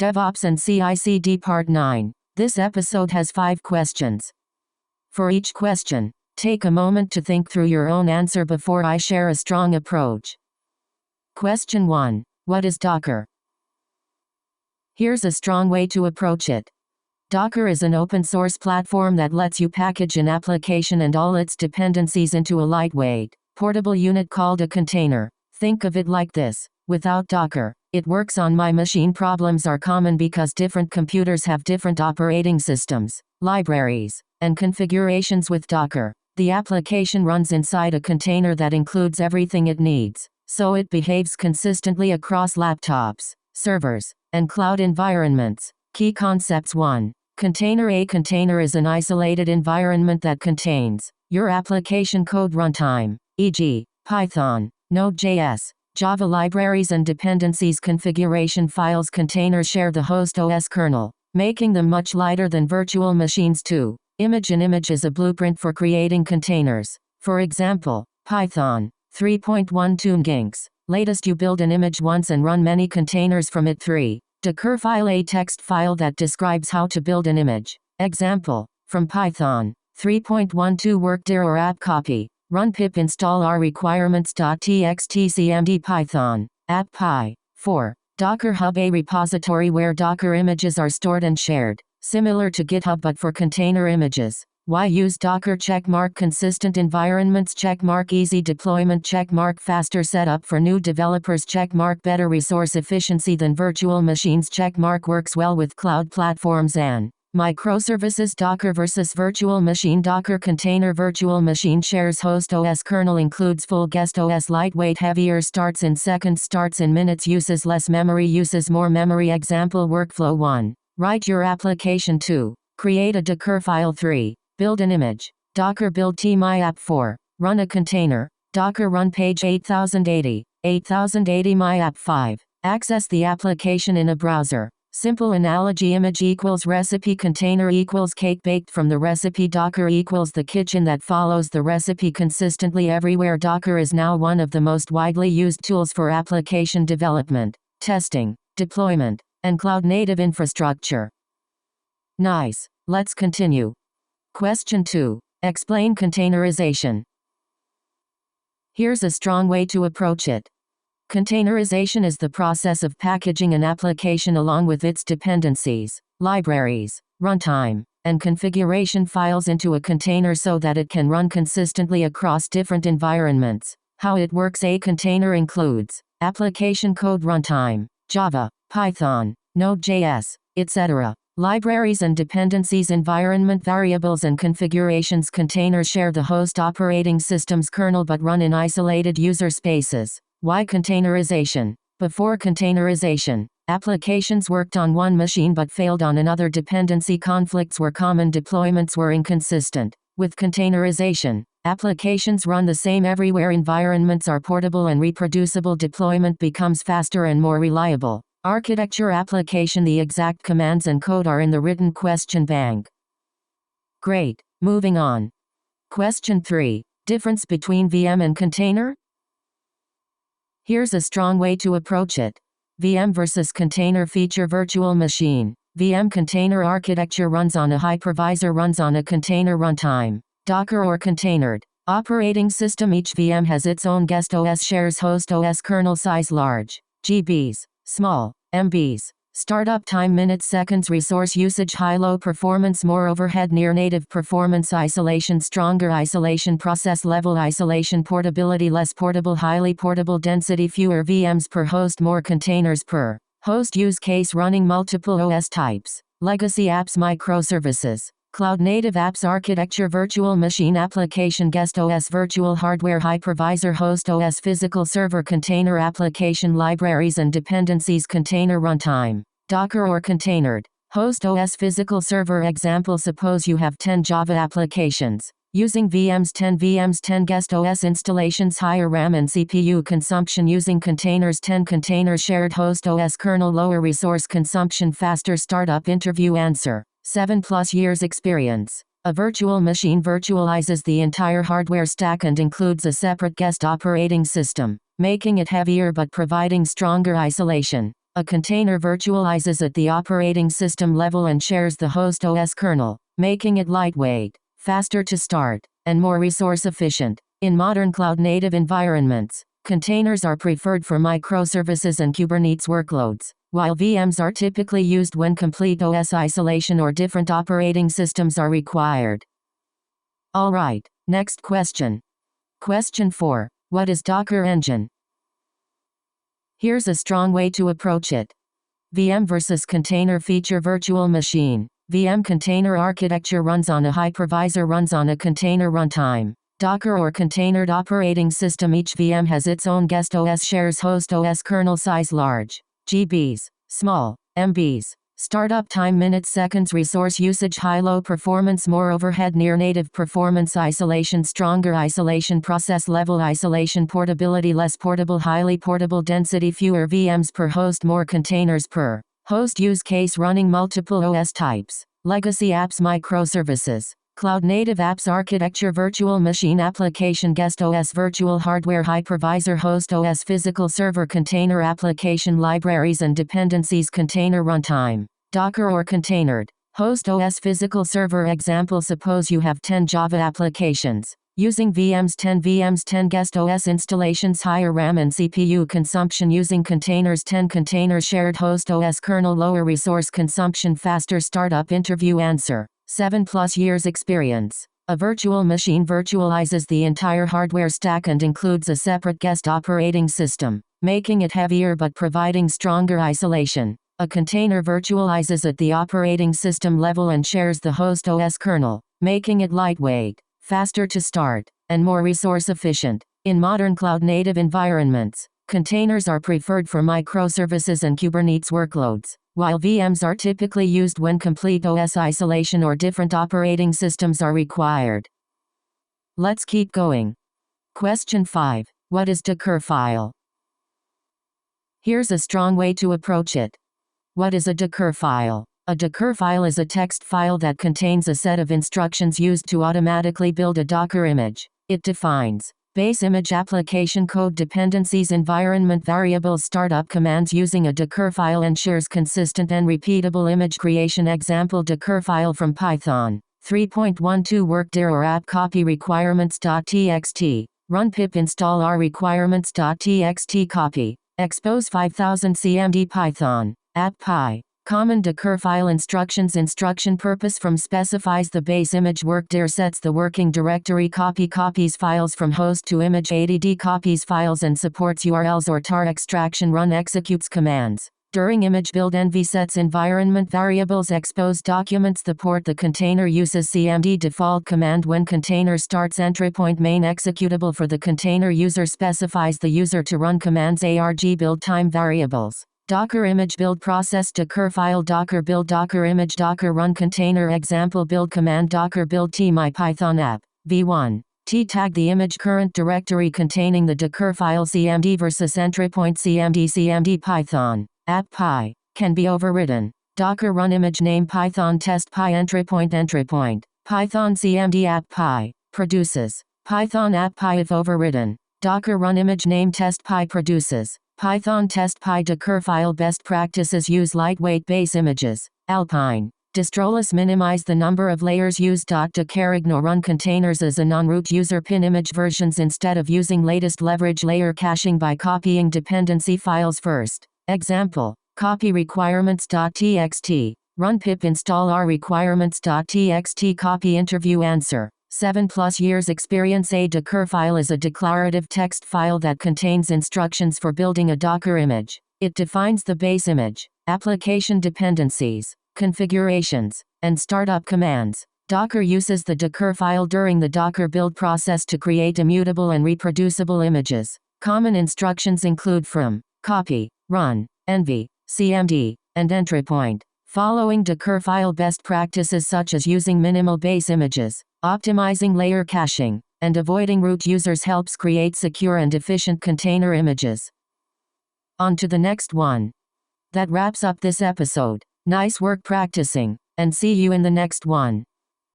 DevOps and CI/CD Part 9. This episode has 5 questions. For each question, take a moment to think through your own answer before I share a strong approach. Question 1. What is Docker? Here's a strong way to approach it. Docker is an open-source platform that lets you package an application and all its dependencies into a lightweight, portable unit called a container. Think of it like this. Without Docker, it works on my machine. Problems are common because different computers have different operating systems, libraries, and configurations. With Docker, the application runs inside a container that includes everything it needs, so it behaves consistently across laptops, servers, and cloud environments. Key concepts. 1. Container. A container is an isolated environment that contains your application code runtime, e.g., Python, Node.js, Java libraries and dependencies. Configuration files. Containers share the host OS kernel, making them much lighter than virtual machines. 2. Image. An image is a blueprint for creating containers. For example, Python 3.12 Ginks. Latest. You build an image once and run many containers from it. 3. Docker file. A text file that describes how to build an image. Example, from Python 3.12 Workdir or app copy. Run pip install r requirements.txt cmd python app py. 4. Docker Hub. A repository where Docker images are stored and shared, similar to GitHub but for container images. Why use Docker? Checkmark. Consistent environments. Checkmark. Easy deployment. Checkmark. Faster setup for new developers. Checkmark. Better resource efficiency than virtual machines. Checkmark. Works well with cloud platforms and microservices. Docker versus virtual machine. Docker container. Virtual machine shares host OS kernel, includes full guest OS. Lightweight, heavier, starts in seconds, starts in minutes, uses less memory, uses more memory. Example workflow. 1. Write your application. 2. Create a Docker file. 3. Build an image. Docker build my app. 4. Run a container. Docker run page 8080. 8080 my app. 5. Access the application in a browser. Simple analogy. Image equals recipe. Container equals cake baked from the recipe. Docker equals the kitchen that follows the recipe consistently everywhere. Docker is now one of the most widely used tools for application development, testing, deployment, and cloud-native infrastructure. Nice. Let's continue. Question 2. Explain containerization. Here's a strong way to approach it. Containerization is the process of packaging an application along with its dependencies, libraries, runtime, and configuration files into a container so that it can run consistently across different environments. How it works. A container includes application code runtime, Java, Python, Node.js, etc. Libraries and dependencies, environment variables and configurations. Containers share the host operating system's kernel but run in isolated user spaces. Why containerization? Before containerization, applications worked on one machine but failed on another. Dependency conflicts were common. Deployments were inconsistent. With containerization, applications run the same everywhere. Environments are portable and reproducible. Deployment becomes faster and more reliable. Architecture. Application. The exact commands and code are in the written question bank. Great. Moving on. Question 3. Difference between VM and container? Here's a strong way to approach it. VM versus container. Feature. Virtual machine. VM container architecture runs on a hypervisor, runs on a container runtime, Docker or containered operating system. Each VM has its own guest OS, shares host OS kernel. Size large, GBs, small, MBs. Startup time minutes, seconds. Resource usage high, low performance, more overhead. Near native performance. Isolation, stronger isolation. Process level isolation. Portability, less portable. Highly portable. Density, fewer VMs per host, more containers per host. Use case, running multiple OS types. Legacy apps, microservices. Cloud native apps. Architecture. Virtual machine application, guest OS. Virtual hardware, hypervisor, host OS. Physical server, container application. Libraries and dependencies. Container runtime, Docker or containered host OS. Physical server. Example, suppose you have 10 Java applications using VMs. 10 VMs, 10 guest OS installations. Higher RAM and CPU consumption using containers. 10 containers. Shared host OS kernel. Lower resource consumption. Faster startup. Interview answer: 7+ years experience. A virtual machine virtualizes the entire hardware stack and includes a separate guest operating system, making it heavier but providing stronger isolation. A container virtualizes at the operating system level and shares the host OS kernel, making it lightweight, faster to start, and more resource efficient. In modern cloud-native environments, containers are preferred for microservices and Kubernetes workloads, while VMs are typically used when complete OS isolation or different operating systems are required. Alright, next question. Question 4. What is Docker Engine? Here's a strong way to approach it. VM versus container feature virtual machine. VM container architecture runs on a hypervisor, runs on a container runtime. Docker or containered operating system. Each VM has its own guest OS, shares host OS kernel size large, GBs, small, MBs. Startup time minutes, seconds, resource usage high, low performance, more overhead, near native performance, isolation, stronger isolation, process level isolation, portability, less portable, highly portable, density, fewer VMs per host, more containers per host, use case, running multiple OS types, legacy apps, microservices, cloud native apps, architecture, virtual machine, application, guest OS, virtual hardware, hypervisor, host OS, physical server, container, application, libraries and dependencies, container runtime, Docker or containered, host OS, physical server. Example: suppose you have 10 Java applications using VMs, 10 VMs, 10 guest OS installations, higher RAM and CPU consumption. Using containers, 10 containers, shared host OS kernel, lower resource consumption, faster startup. Interview answer: 7+ years experience. A virtual machine virtualizes the entire hardware stack and includes a separate guest operating system, making it heavier but providing stronger isolation. A container virtualizes at the operating system level and shares the host OS kernel, making it lightweight, faster to start, and more resource efficient. In modern cloud-native environments, containers are preferred for microservices and Kubernetes workloads, while VMs are typically used when complete OS isolation or different operating systems are required. Let's keep going. Question 5. What is Docker file? Here's a strong way to approach it. What is a Docker file? A Docker file is a text file that contains a set of instructions used to automatically build a Docker image. It defines base image, application code, dependencies, environment variables, startup commands. Using a Docker file ensures consistent and repeatable image creation. Example: Docker file from Python 3.12 workdir or app copy requirements.txt. Run pip install r requirements.txt copy. Expose 5000 cmd Python app py. Common Docker file instructions. Instruction purpose: from specifies the base image. Workdir sets the working directory. Copy copies files from host to image. add copies files and supports URLs or tar extraction. Run executes commands during image build. Env sets environment variables. Expose documents. The port the container uses. cmd default command when container starts. Entry point main executable for the container. User specifies the user to run commands. arg build time variables. Docker image build process. Docker file Docker build Docker image Docker run container. Example: build command Docker build t my Python app v1 t tag the image current directory containing the Docker file. cmd versus entry point. cmd Python app py can be overridden. Docker run image name Python test py. Entry point Python cmd app py produces Python app py if overridden. Docker run image name test py produces Python test py. Docker file best practices: use lightweight base images. Alpine distroless minimize the number of layers used. Docker ignore run containers as a non-root user. Pin image versions instead of using latest. Leverage layer caching by copying dependency files first. Example: copy requirements.txt. Run pip install r requirements.txt copy. Interview answer: 7+ years experience. A Docker file is a declarative text file that contains instructions for building a Docker image. It defines the base image, application dependencies, configurations, and startup commands. Docker uses the Docker file during the Docker build process to create immutable and reproducible images. Common instructions include from copy, run, env, cmd, and entry point. Following Docker file best practices such as using minimal base images, optimizing layer caching, and avoiding root users helps create secure and efficient container images. On to the next one. That wraps up this episode. Nice work practicing, and see you in the next one.